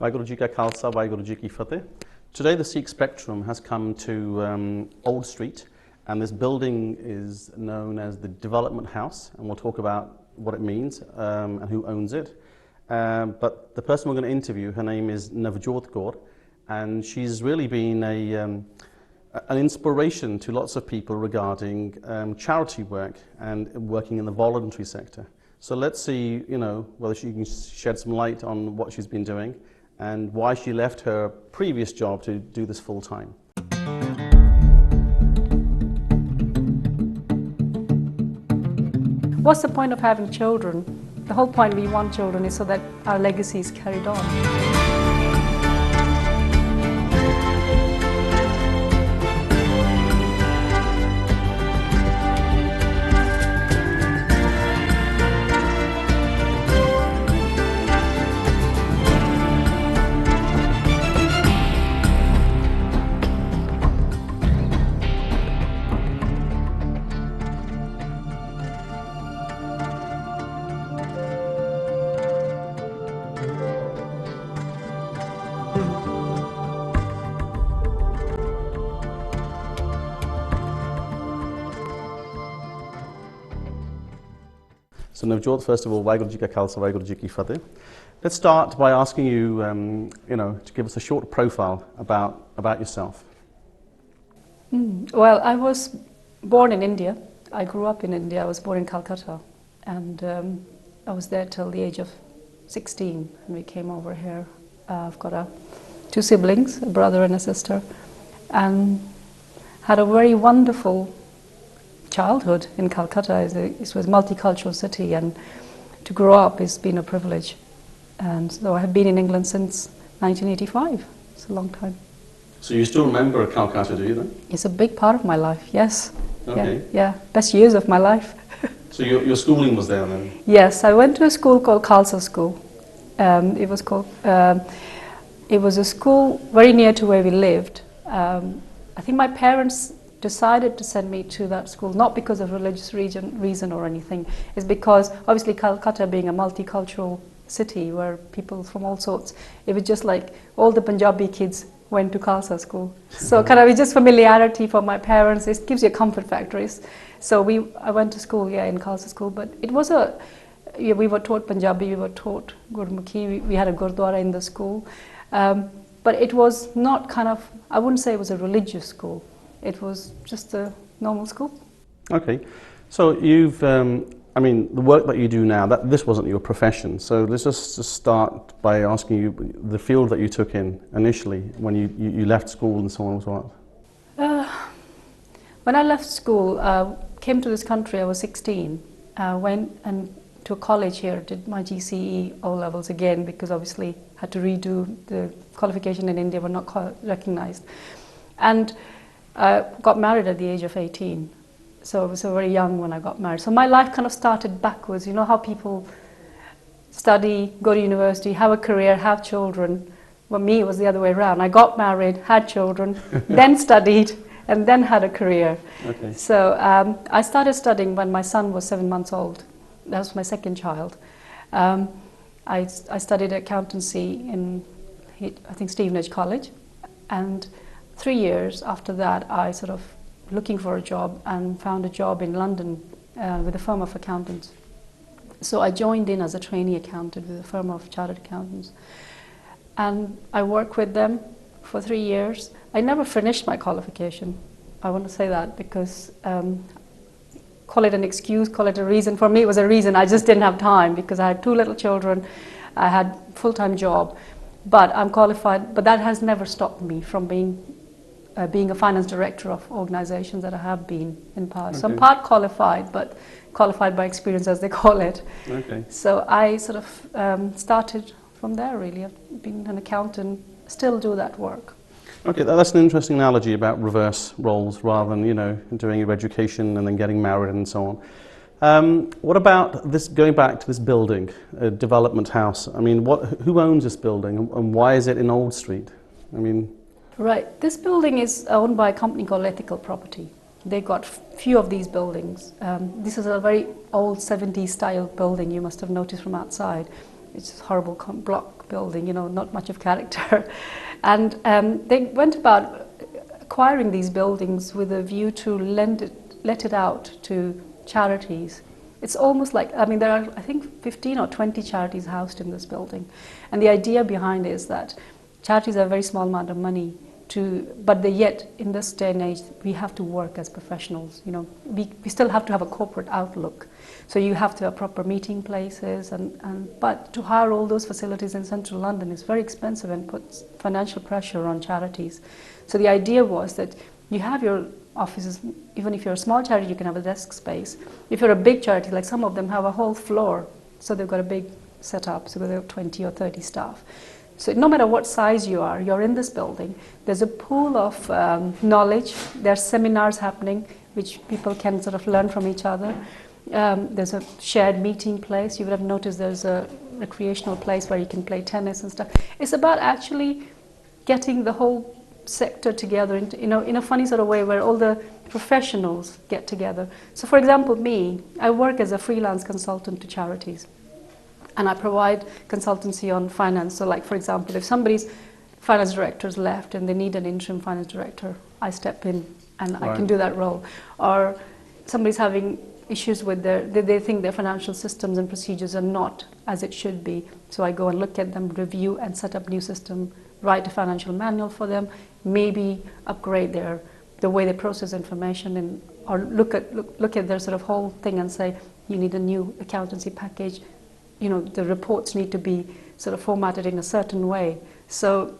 Waheguru Ji Ka Khalsa, Waheguru Ji Ki Fateh. Today the Sikh Spectrum has come to Old Street, and this building is known as the Development House, and we'll talk about what it means and who owns it. But the person we're going to interview, her name is Navjot Kaur, and she's really been an inspiration to lots of people regarding charity work and working in the voluntary sector. So let's see, whether she can shed some light on what she's been doing and why she left her previous job to do this full time. What's the point of having children? The whole point we want children is so that our legacy is carried on. So Navjot, first of all, Waheguru Ji Ka Khalsa, Waheguru Ji Ki Fateh. Let's start by asking you, to give us a short profile about yourself. Well, I was born in India. I grew up in India. I was born in Calcutta, and I was there till the age of 16, and we came over here. I've got two siblings, a brother and a sister, and had a very wonderful childhood in Calcutta. It was a multicultural city, and to grow up has been a privilege. And so I have been in England since 1985. It's a long time. So you still remember Calcutta, do you then? It's a big part of my life, yes. Okay. Yeah, best years of my life. So your schooling was there then? Yes, I went to a school called Khalsa School. It was a school very near to where we lived. I think my parents decided to send me to that school, not because of religious reason or anything. It's because, obviously, Calcutta being a multicultural city where people from all sorts, it was just like all the Punjabi kids went to Khalsa school. So kind of just familiarity for my parents, it gives you a comfort factor. So I went to school, in Khalsa school, but it was we were taught Punjabi, we were taught Gurmukhi, we had a Gurdwara in the school. But it was not I wouldn't say it was a religious school. It was just a normal school. Okay, so you've, the work that you do now, this wasn't your profession. So let's just start by asking you the field that you took in initially when you left school and so on and so on. When I left school, came to this country, I was 16. Went to a college here, did my GCE O-levels again because obviously had to redo the qualification in India, were not recognized. And got married at the age of 18, so I was very young when I got married. So my life kind of started backwards. You know how people study, go to university, have a career, have children. Well, me, it was the other way around. I got married, had children, then studied, and then had a career. Okay. So I started studying when my son was 7 months old. That was my second child. I studied accountancy in, I think, Stevenage College, and 3 years after that, I sort of looking for a job and found a job in London with a firm of accountants. So I joined in as a trainee accountant with a firm of chartered accountants. And I worked with them for 3 years. I never finished my qualification. I want to say that because call it an excuse, call it a reason. For me, it was a reason. I just didn't have time because I had 2 little children. I had a full-time job. But I'm qualified, but that has never stopped me from being a finance director of organizations that I have been in past. Okay. So I'm part qualified, but qualified by experience, as they call it. Okay. So I sort of started from there, really. I've been an accountant, still do that work. Okay, that's an interesting analogy about reverse roles rather than, doing your education and then getting married and so on. What about this, going back to this building, a development house? Who owns this building and why is it in Old Street? Right, this building is owned by a company called Ethical Property. They got few of these buildings. This is a very old 70s style building you must have noticed from outside. It's a horrible block building, you know, not much of character. And they went about acquiring these buildings with a view to let it out to charities. It's almost like, I mean, there are, I think, 15 or 20 charities housed in this building. And the idea behind it is that charities have a very small amount of money but yet in this day and age, we have to work as professionals. You know, we still have to have a corporate outlook. So you have to have proper meeting places, but to hire all those facilities in central London is very expensive and puts financial pressure on charities. So the idea was that you have your offices, even if you're a small charity, you can have a desk space. If you're a big charity, like some of them have a whole floor, so they've got a big setup, so they have 20 or 30 staff. So no matter what size you are, you're in this building. There's a pool of knowledge. There's seminars happening, which people can sort of learn from each other. There's a shared meeting place. You would have noticed there's a recreational place where you can play tennis and stuff. It's about actually getting the whole sector together in a funny sort of way where all the professionals get together. So for example, me, I work as a freelance consultant to charities. And I provide consultancy on finance. So like, for example, if somebody's finance director's left and they need an interim finance director, I step in and I can do that role. Or somebody's having issues with they think their financial systems and procedures are not as it should be. So I go and look at them, review and set up new system, write a financial manual for them, maybe upgrade the way they process information, or look at their sort of whole thing and say, you need a new accountancy package. You know, the reports need to be sort of formatted in a certain way. So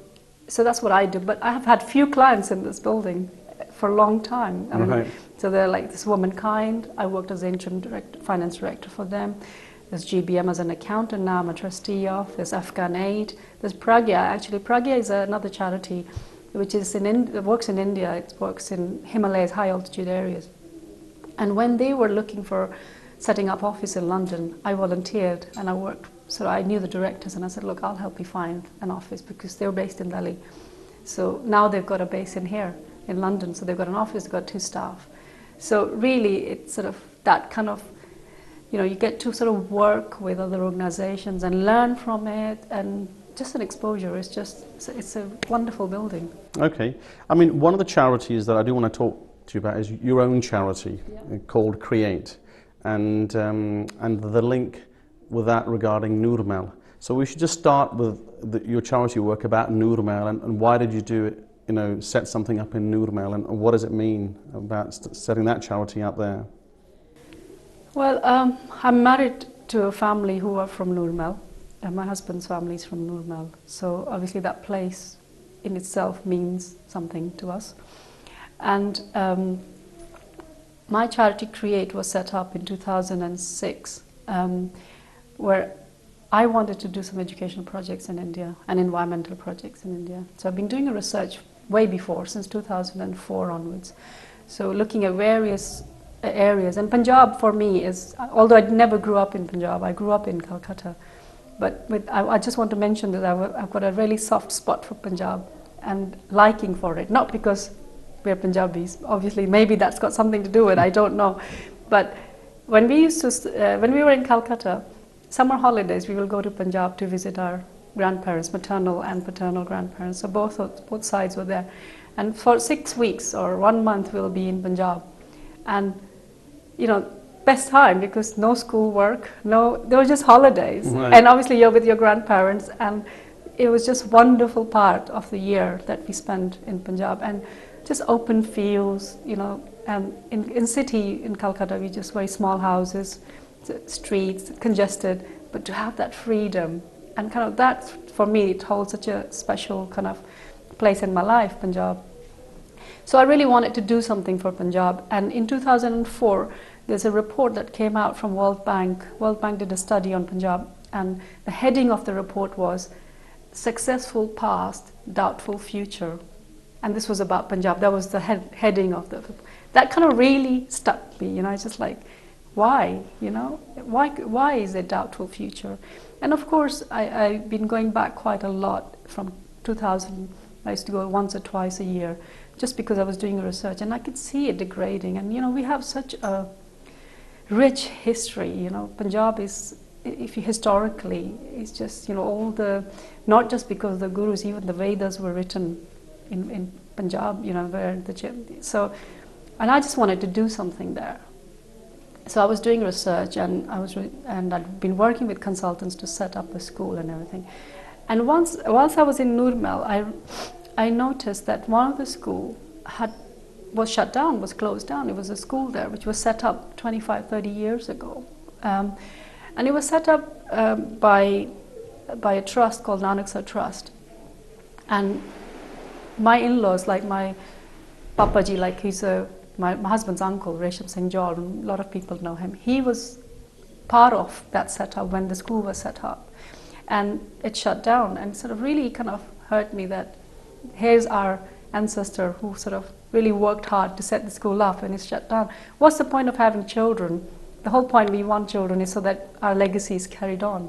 that's what I do. But I have had few clients in this building for a long time. I mean, so they're like this Womankind. I worked as the interim finance director for them. There's GBM as an accountant now I'm a trustee of. There's Afghan Aid. There's Pragya. Actually, Pragya is another charity which is it works in India. It works in Himalayas, high altitude areas. And when they were looking for setting up office in London, I volunteered and I worked. So I knew the directors and I said, look, I'll help you find an office because they were based in Delhi. So now they've got a base in here in London. So they've got an office, they've got 2 staff. So really it's sort of that kind of, you know, you get to sort of work with other organizations and learn from it, and just an exposure. It's a wonderful building. Okay. I mean, one of the charities that I do want to talk to you about is your own charity called Create. And the link with that regarding Nurmal. So we should just start with your charity work about Nurmal and why did you do it, you know, set something up in Nurmal, and what does it mean about setting that charity out there? Well, I'm married to a family who are from Nurmal, and my husband's family is from Nurmal. So obviously that place in itself means something to us. And my charity Create was set up in 2006, where I wanted to do some educational projects in India and environmental projects in India. So I've been doing a research way before, since 2004 onwards. So looking at various areas, and Punjab for me is, although I never grew up in Punjab, I grew up in Calcutta, but I just want to mention that I've got a really soft spot for Punjab and liking for it, not because we're Punjabis. Obviously, maybe that's got something to do with it, I don't know. But when we were in Calcutta, summer holidays, we will go to Punjab to visit our grandparents, maternal and paternal grandparents. So both sides were there. And for 6 weeks or 1 month, we'll be in Punjab. And, you know, best time because no school work, there were just holidays. Right. And obviously you're with your grandparents, and it was just wonderful part of the year that we spent in Punjab. And just open fields, you know, and in city in Calcutta, we just very small houses, streets, congested, but to have that freedom and kind of that, for me, it holds such a special kind of place in my life, Punjab. So I really wanted to do something for Punjab, and in 2004, there's a report that came out from World Bank. World Bank did a study on Punjab, and the heading of the report was Successful Past, Doubtful Future. And this was about Punjab. That was the heading of that kind of really stuck me, you know. It's just like, why, you know? Why is it doubtful future? And of course, I've been going back quite a lot from 2000. I used to go once or twice a year, just because I was doing research, and I could see it degrading. And you know, we have such a rich history. You know, Punjab is if you historically, it's just, you know, all the, not just because the gurus, even the Vedas were written in Punjab, you know, where so, and I just wanted to do something there. So I was doing research, and and I'd been working with consultants to set up a school and everything. And whilst I was in Nurmel, I noticed that one of the school was shut down, was closed down. It was a school there which was set up 25, 30 years ago. And it was set up by a trust called Nanak Trust. And my in-laws, like my Papaji, like he's my husband's uncle, Singh, a lot of people know him. He was part of that setup when the school was set up. And it shut down, and sort of really kind of hurt me that here's our ancestor who sort of really worked hard to set the school up, and it's shut down. What's the point of having children? The whole point we want children is so that our legacy is carried on.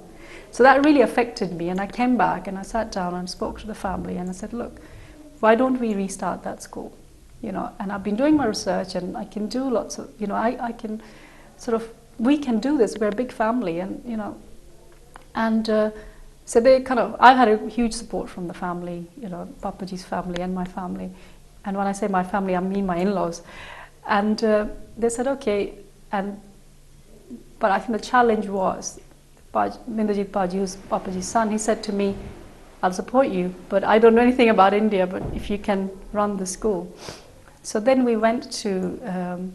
So that really affected me, and I came back and I sat down and spoke to the family, and I said, look, why don't we restart that school? You know, and I've been doing my research, and I can do lots of, you know, I can sort of, we can do this, we're a big family, and, you know, and so they kind of, I've had a huge support from the family, you know, Papaji's family and my family. And when I say my family, I mean my in-laws. And they said, okay, but I think the challenge was, Mindajit Paji, who's Papaji's son, he said to me, I'll support you, but I don't know anything about India, but if you can run the school. So then we went to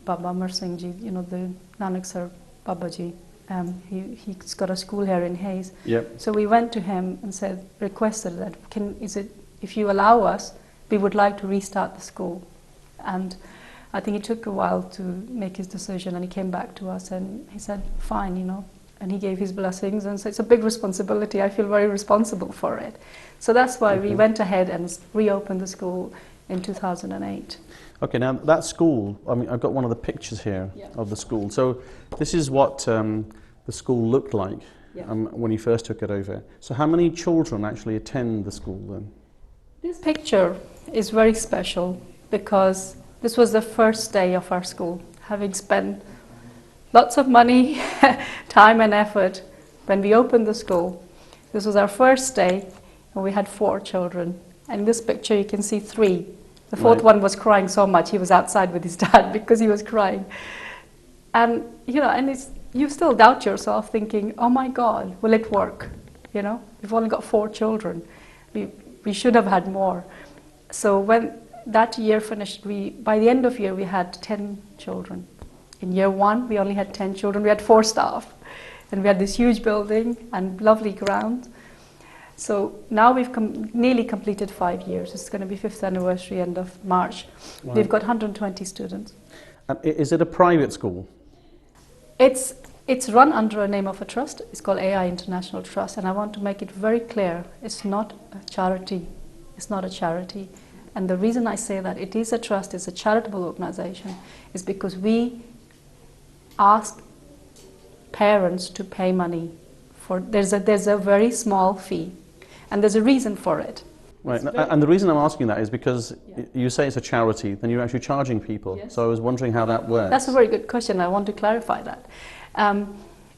Baba Amar Singh Ji, you know, the Nanak Sir Babaji. He's got a school here in Hayes. Yep. So we went to him and requested that, if you allow us, we would like to restart the school. And I think it took a while to make his decision, and he came back to us and he said, fine, you know, and he gave his blessings, and so it's a big responsibility. I feel very responsible for it. So that's why we went ahead and reopened the school in 2008. Okay, now that school, I mean, I've got one of the pictures here of the school. So this is what the school looked like when you first took it over. So how many children actually attend the school then? This picture is very special because this was the first day of our school, having spent lots of money, time and effort when we opened the school. This was our first day, and we had 4 children. And in this picture you can see 3. The 4th one was crying so much, he was outside with his dad because he was crying. And, you know, and you still doubt yourself thinking, oh my God, will it work? You know, we've only got 4 children. We should have had more. So when that year finished, by the end of year we had 10 children. In year 1 we only had 10 children, we had 4 staff. And we had this huge building and lovely ground. So now we've nearly completed 5 years. It's going to be 5th anniversary, end of March. Wow. We've got 120 students. Is it a private school? It's run under a name of a trust. It's called AI International Trust, and I want to make it very clear, it's not a charity. It's not a charity. And the reason I say that it is a trust, it's a charitable organization, is because we ask parents to pay money for, there's a very small fee. And there's a reason for it. Right, and the reason I'm asking that is because you say it's a charity, then you're actually charging people. Yes. So I was wondering how that works. That's a very good question. I want to clarify that.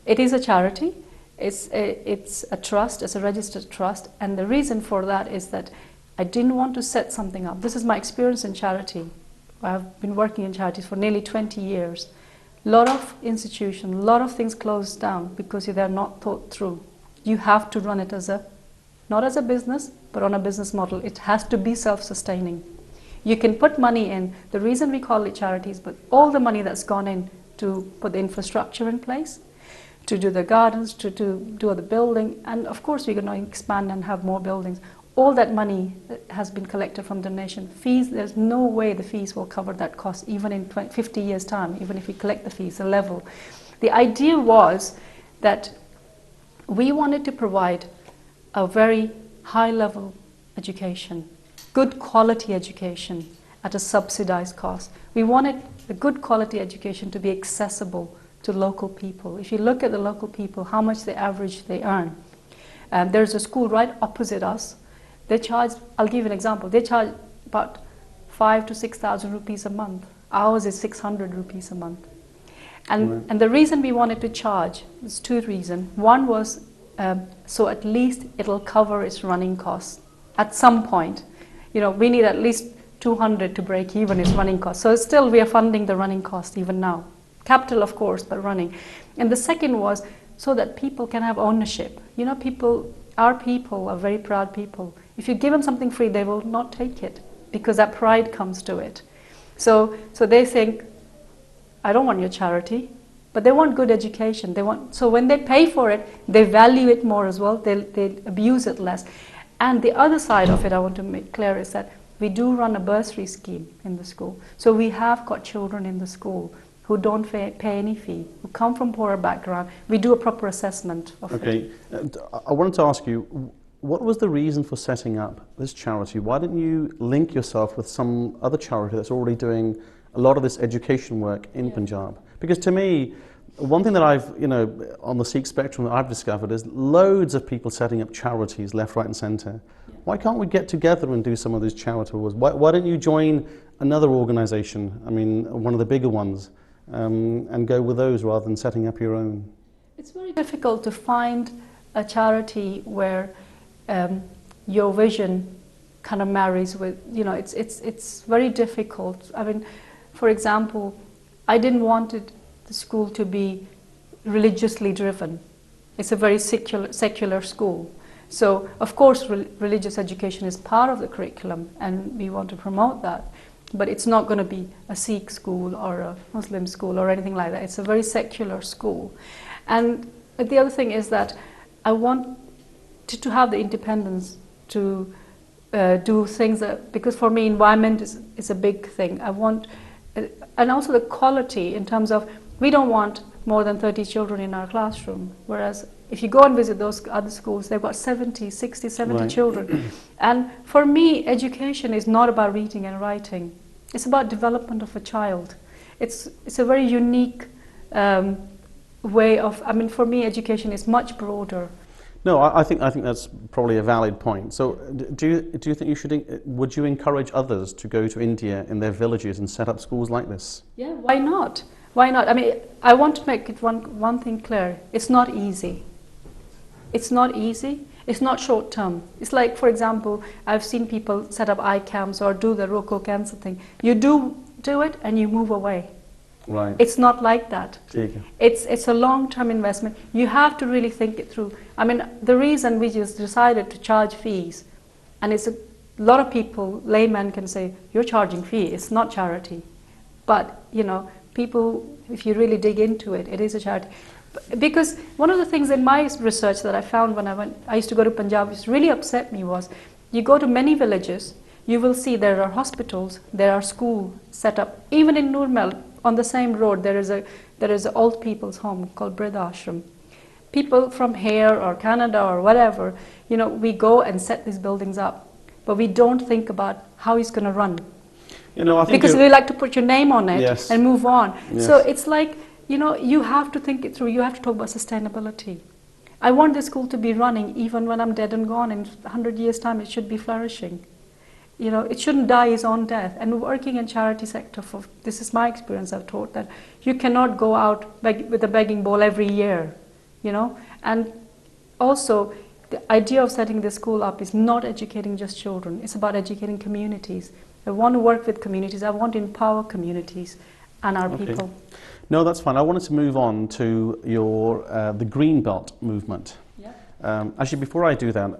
It is a charity. It's a trust. It's a registered trust. And the reason for that is that I didn't want to set something up. This is my experience in charity. I've been working in charities for nearly 20 years. A lot of institutions, a lot of things closed down because they're not thought through. You have to run it not as a business, but on a business model. It has to be self-sustaining. You can put money in. The reason we call it charities, but all the money that's gone in to put the infrastructure in place, to do the gardens, to do the building, and of course we're going to expand and have more buildings. All that money has been collected from donation. Fees, there's no way the fees will cover that cost, even in 50 years' time, even if we collect the fees, the level. The idea was that we wanted to provide a very high-level education, good quality education at a subsidized cost. We wanted the good quality education to be accessible to local people. If you look at the local people, how much they earn. There's a school right opposite us. They charge, I'll give you an example, they charge about 5,000 to 6,000 rupees a month. Ours is 600 rupees a month. And the reason we wanted to charge was two reasons. One was so at least it'll cover its running costs at some point. You know, we need at least 200 to break even its running costs. So still we are funding the running cost even now. Capital, of course, but running. And the second was so that people can have ownership. You know, our people are very proud people. If you give them something free, they will not take it because that pride comes to it. So they think, I don't want your charity, but they want good education. So when they pay for it, they value it more as well. They abuse it less. And the other side of it I want to make clear is that we do run a bursary scheme in the school. So we have got children in the school who don't pay any fee, who come from poorer background. We do a proper assessment of it. Okay, I wanted to ask you, what was the reason for setting up this charity? Why didn't you link yourself with some other charity that's already doing a lot of this education work in Punjab? Because to me, one thing that I've, you know, on the Sikh spectrum that I've discovered is loads of people setting up charities left, right and centre. Why can't we get together and do some of these charitable work? Why don't you join another organisation, I mean, one of the bigger ones, and go with those rather than setting up your own? It's very difficult to find a charity where your vision kind of marries with, you know, it's very difficult. I mean, for example, I didn't want the school to be religiously driven. It's a very secular school. So, of course, religious education is part of the curriculum and we want to promote that. But it's not going to be a Sikh school or a Muslim school or anything like that. It's a very secular school. And the other thing is that I want to have the independence to do things that, because for me environment is a big thing. I want, and also the quality in terms of, we don't want more than 30 children in our classroom, whereas if you go and visit those other schools, they've got 60, 70 right. children. And for me, education is not about reading and writing. It's about development of a child. It's a very unique way of, I mean, for me, education is much broader. No, I think that's probably a valid point. So do you think would you encourage others to go to India in their villages and set up schools like this? Yeah, why not? Why not? I mean, I want to make it one thing clear. It's not easy. It's not easy. It's not short term. It's like, for example, I've seen people set up eye camps or do the Roko cancer thing. You do it and you move away. Right. It's not like that. Okay. It's a long-term investment. You have to really think it through. I mean, the reason we just decided to charge fees, and it's a lot of people, laymen can say, you're charging fee, it's not charity. But, you know, people, if you really dig into it, it is a charity. Because one of the things in my research that I found when I used to go to Punjab, which really upset me was, you go to many villages, you will see there are hospitals, there are schools set up. Even in Nurmel, on the same road, there is an old people's home called Brida Ashram. People from here or Canada or whatever, you know, we go and set these buildings up, but we don't think about how it's going to run. You know, I think because we like to put your name on it yes. and move on. Yes. So it's like, you know, you have to think it through. You have to talk about sustainability. I want the school to be running even when I'm dead and gone. In 100 years' time, it should be flourishing. You know, it shouldn't die its own death. And working in charity sector, this is my experience, I've taught that you cannot go out with a begging bowl every year, you know. And also, the idea of setting the school up is not educating just children. It's about educating communities. I want to work with communities. I want to empower communities and our people. No, that's fine. I wanted to move on to your the Green Belt movement. Yeah. Actually, before I do that,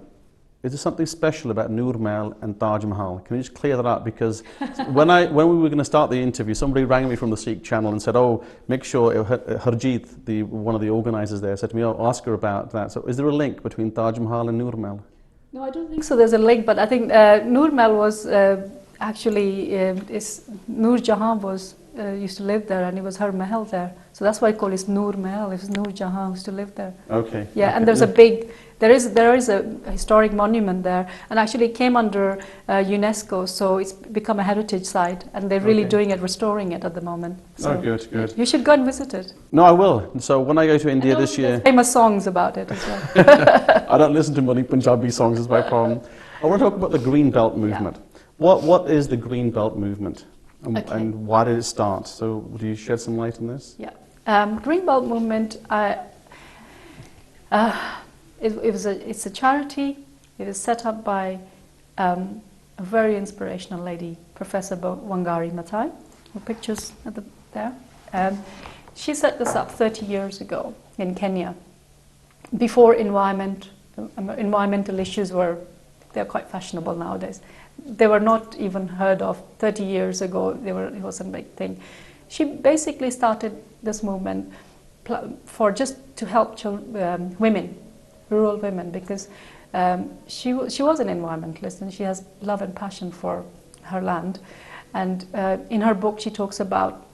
is there something special about Noor Mahal and Taj Mahal? Can you just clear that up? Because when we were going to start the interview, somebody rang me from the Sikh channel and said, "Oh, make sure Harjeet, one of the organisers there, said to me, oh, ask her about that." So, is there a link between Taj Mahal and Noor Mahal? No, I don't think so. There's a link, but I think Noor Mahal was actually Noor Jahan was used to live there, and it was her mahal there. So that's why I call it Noor Mahal. It was Noor Jahan who used to live there. Okay. Yeah, okay. and there's a big, there is a historic monument there, and actually it came under UNESCO, so it's become a heritage site, and they're really doing it, restoring it at the moment. So oh, good, good. You should go and visit it. No, I will. So when I go to India this year, famous songs about it as well. I don't listen to many Punjabi songs, is my problem. I want to talk about the Green Belt movement. Yeah. What is the Green Belt movement? And why did it start? So, would you shed some light on this? Yeah. Green Belt movement, it's a charity. It is set up by a very inspirational lady, Professor Wangari Maathai, her pictures at there. She set this up 30 years ago in Kenya, before environmental issues they're quite fashionable nowadays. They were not even heard of 30 years ago. It was a big thing. She basically started this movement for just to help women, rural women, because she was an environmentalist and she has love and passion for her land. And in her book she talks about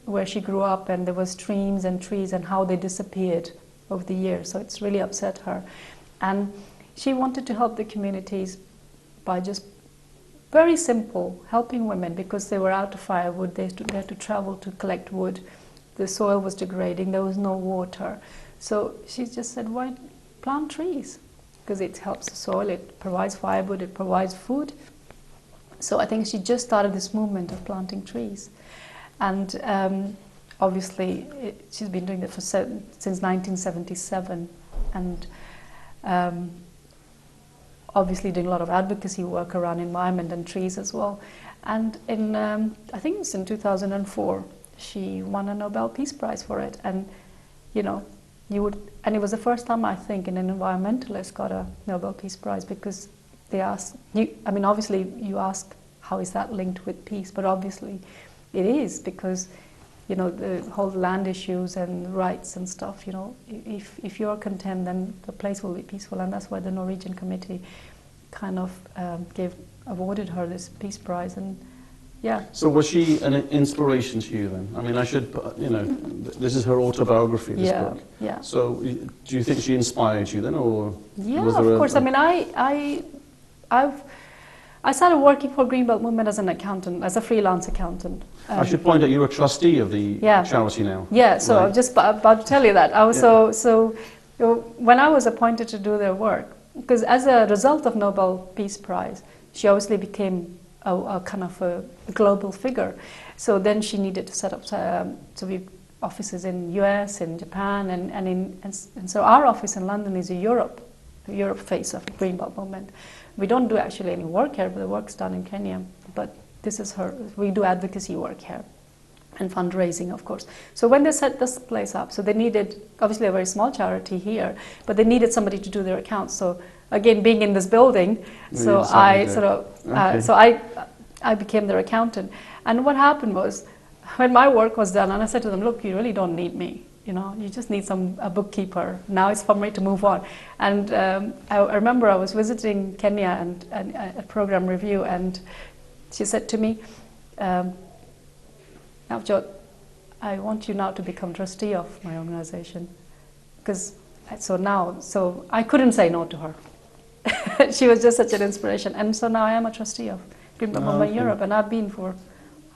where she grew up, and there was streams and trees and how they disappeared over the years. So it's really upset her. And she wanted to help the communities by just very simple, helping women, because they were out of firewood. They had to travel to collect wood. The soil was degrading. There was no water. So she just said, why plant trees? Because it helps the soil, it provides firewood, it provides food. So I think she just started this movement of planting trees. And obviously she's been doing that since 1977, and obviously doing a lot of advocacy work around environment and trees as well. And in I think it was in 2004, she won a Nobel Peace Prize for it. And and it was the first time I think an environmentalist got a Nobel Peace Prize, because they asked obviously you ask how is that linked with peace, but obviously it is, because the whole land issues and rights and stuff, if you're content, then the place will be peaceful. And that's why the Norwegian committee kind of awarded her this Peace Prize. And yeah. So was she an inspiration to you then? I mean, this is her autobiography, this book. Yeah. So do you think she inspired you then, or? Yeah, of course. I started working for Greenbelt Movement as an accountant, as a freelance accountant. I should point out you're a trustee of the charity now. Yeah, so right? I'm just about to tell you that. When I was appointed to do their work, because as a result of Nobel Peace Prize, she obviously became a kind of a global figure. So then she needed to set up offices in US, in Japan, and so our office in London is a Europe face of the Greenbelt Movement. We don't do actually any work here, but the work's done in Kenya. But we do advocacy work here and fundraising, of course. So when they set this place up, so they needed, obviously a very small charity here, but they needed somebody to do their accounts. So again, being in this building, so I became their accountant. And what happened was, when my work was done, and I said to them, look, you really don't need me. You just need a bookkeeper. Now it's for me to move on. And I remember I was visiting Kenya and at program review, and she said to me, Navjot, I want you now to become trustee of my organization. So I couldn't say no to her. She was just such an inspiration. And so now I am a trustee of Greenbelt Movement Europe, and I've been for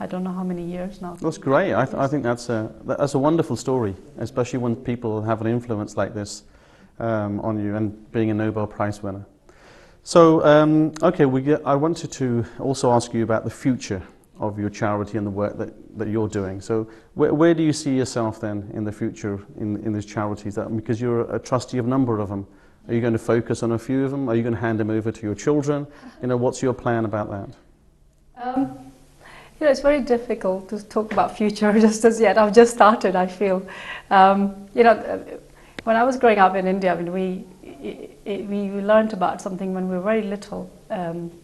I don't know how many years now. That's great. I think that's a wonderful story, especially when people have an influence like this on you, and being a Nobel Prize winner. So, I wanted to also ask you about the future of your charity and the work that you're doing. So, where do you see yourself then in the future in these charities? Because you're a trustee of a number of them. Are you going to focus on a few of them? Are you going to hand them over to your children? What's your plan about that? It's very difficult to talk about future just as yet. I've just started, I feel. When I was growing up in India, we learned about something when we were very little.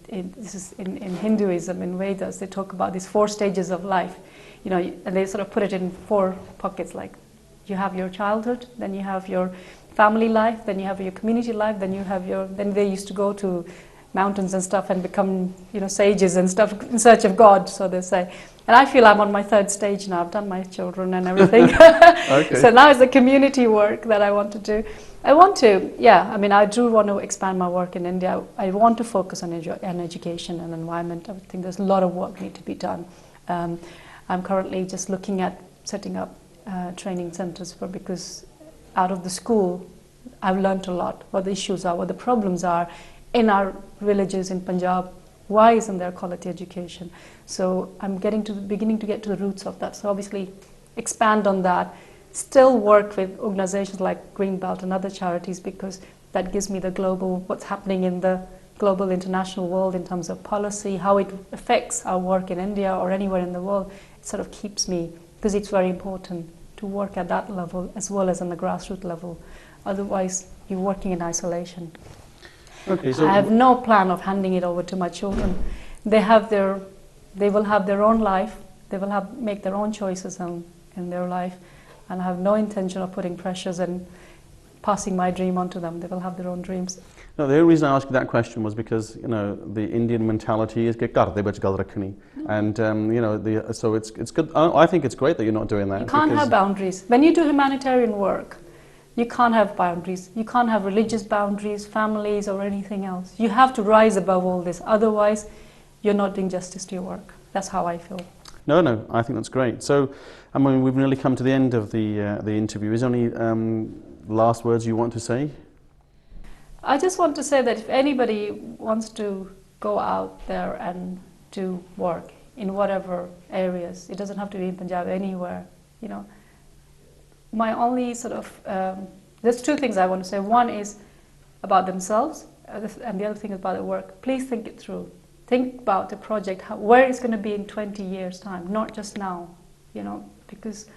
This is in Hinduism, in Vedas, they talk about these 4 stages of life. And they sort of put it in 4 pockets, like you have your childhood, then you have your family life, then you have your community life, then they used to go to mountains and stuff and become, sages and stuff in search of God, so they say. And I feel I'm on my 3rd stage now. I've done my children and everything. Okay. So now it's the community work that I want to do. I do want to expand my work in India. I want to focus on education and environment. I think there's a lot of work need to be done. I'm currently just looking at setting up training centers because out of the school, I've learned a lot, what the issues are, what the problems are in our villages in Punjab. Why isn't there quality education? So I'm beginning to get to the roots of that. So obviously expand on that, still work with organizations like Greenbelt and other charities, because that gives me the global, what's happening in the global international world in terms of policy, how it affects our work in India or anywhere in the world. It sort of keeps me, because it's very important to work at that level as well as on the grassroots level. Otherwise, you're working in isolation. Okay, so I have no plan of handing it over to my children. They will have their own life. They will make their own choices in their life, and I have no intention of putting pressures and passing my dream on to them. They will have their own dreams. No, the only reason I asked you that question was because, you know, the Indian mentality is get ghar de vich gal rakhni, and you know, so it's good. I think it's great that you're not doing that. You can't have boundaries when you do humanitarian work. You can't have boundaries. You can't have religious boundaries, families, or anything else. You have to rise above all this. Otherwise, you're not doing justice to your work. That's how I feel. No, I think that's great. So, I mean, we've nearly come to the end of the interview. Is there any last words you want to say? I just want to say that if anybody wants to go out there and do work in whatever areas, it doesn't have to be in Punjab, anywhere, you know. My only sort of, there's two things I want to say. One is about themselves, and the other thing is about the work. Please think it through. Think about the project, where it's going to be in 20 years' time, not just now, you know, because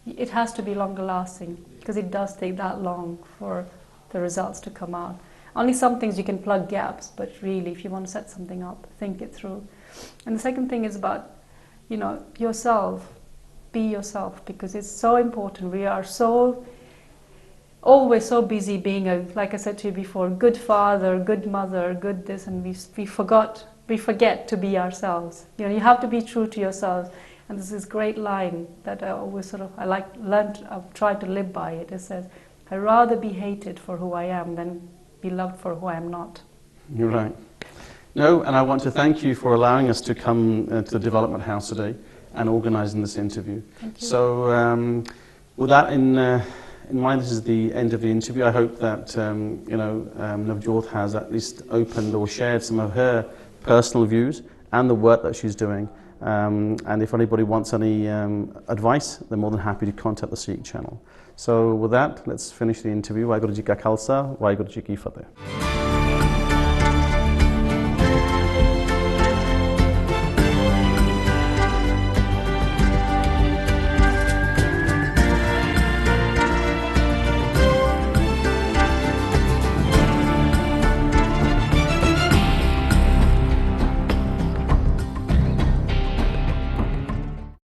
it has to be longer lasting, because it does take that long for the results to come out. Only some things you can plug gaps, but really, if you want to set something up, think it through. And the second thing is about, you know, yourself. Be yourself, because it's so important. We are always so busy being like I said to you before, good father, good mother, good this, and we forget to be ourselves. You know, you have to be true to yourselves. And there's this great line that I always I've tried to live by it. It says, I'd rather be hated for who I am than be loved for who I am not. You're right. No, and I want to thank you for allowing us to come to the Development House today and organising this interview. Thank you. So, with that in mind, this is the end of the interview. I hope that you know, Navjot has at least opened or shared some of her personal views and the work that she's doing. And if anybody wants any advice, they're more than happy to contact the Sikh channel. So with that, let's finish the interview. Waheguru Ji Ka Khalsa, Waheguru Ji Ki Fateh.